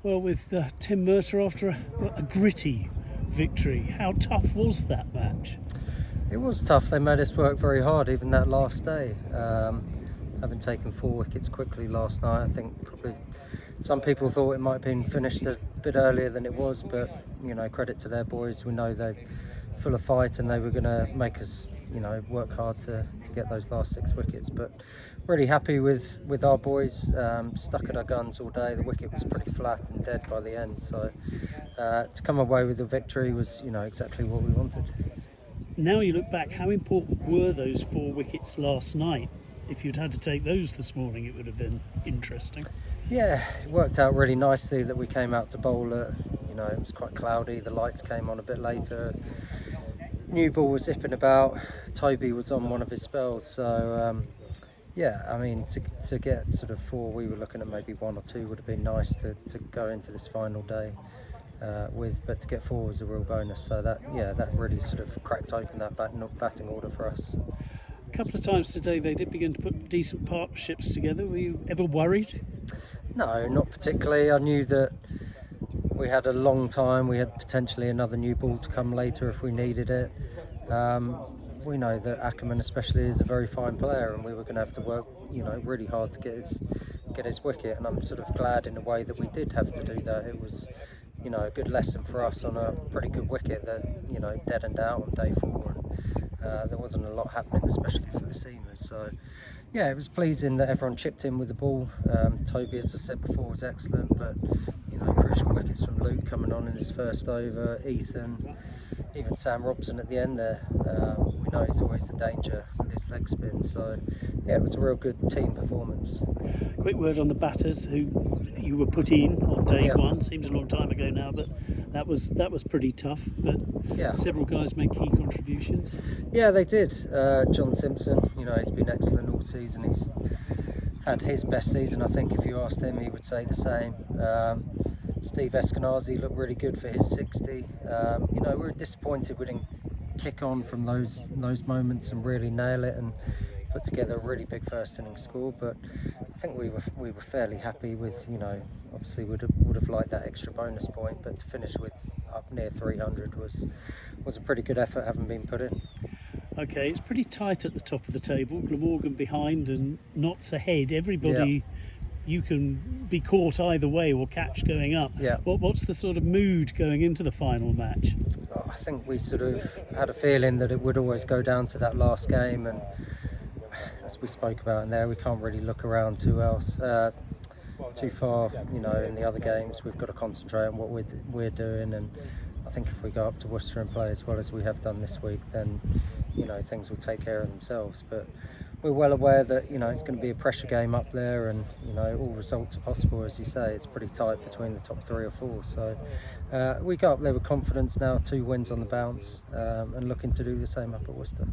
Well, with Tim Murtagh after a gritty victory. How tough was that match? It was tough. They made us work very hard, even that last day. Having taken 4 wickets quickly last night, I think probably some people thought it might have been finished a bit earlier than it was, but credit to their boys. We know they're full of fight and they were going to make us work hard to get those last 6 wickets. But really happy with our boys. Stuck at our guns all day. The wicket was pretty flat and dead by the end, so to come away with a victory was exactly what we wanted. Now you look back, how important were those 4 wickets last night? If you'd had to take those this morning, it would have been interesting. Yeah, it worked out really nicely that we came out to bowl at, it was quite cloudy, the lights came on a bit later. New ball was zipping about, Toby was on one of his spells, so yeah, I mean, to get sort of 4, we were looking at maybe 1 or 2 would have been nice to go into this final day with, but to get 4 was a real bonus, so that really sort of cracked open that batting order for us. A couple of times today they did begin to put decent partnerships together. Were you ever worried? No, not particularly. I knew that we had a long time. We had potentially another new ball to come later if we needed it. We know that Ackerman especially is a very fine player, and we were going to have to work really hard to get his wicket, and I'm sort of glad in a way that we did have to do that. It was a good lesson for us on a pretty good wicket that deadened out on day 4, and there wasn't a lot happening, especially for the seamers. So yeah, it was pleasing that everyone chipped in with the ball. Toby, as I said before, was excellent, but crucial wickets from Luke coming on in his first over, Ethan, even Sam Robson at the end there. We know he's always a danger with his leg spin, so yeah, it was a real good team performance. Quick word on the batters who you were put in on day 1. Seems a long time ago now, but that was pretty tough. But yeah, several guys made key contributions. Yeah, they did. John Simpson, he's been excellent all season. He's had his best season, I think. If you asked him, he would say the same. Steve Eskenazi looked really good for his 60. We were disappointed we didn't kick on from those moments and really nail it and put together a really big first innings score, but I think we were fairly happy with, obviously would have liked that extra bonus point, but to finish with up near 300 was a pretty good effort, having been put in. Okay, it's pretty tight at the top of the table. Glamorgan behind and Notts ahead. Everybody, you can be caught either way or catch going up. Yeah. What's the sort of mood going into the final match? I think we sort of had a feeling that it would always go down to that last game, and as we spoke about in there, we can't really look around too far, in the other games. We've got to concentrate on what we're doing, and I think if we go up to Worcester and play as well as we have done this week, then things will take care of themselves. But we're well aware that it's going to be a pressure game up there, and all results are possible. As you say, it's pretty tight between the top 3 or 4, so we go up there with confidence now, 2 wins on the bounce, and looking to do the same up at Worcester.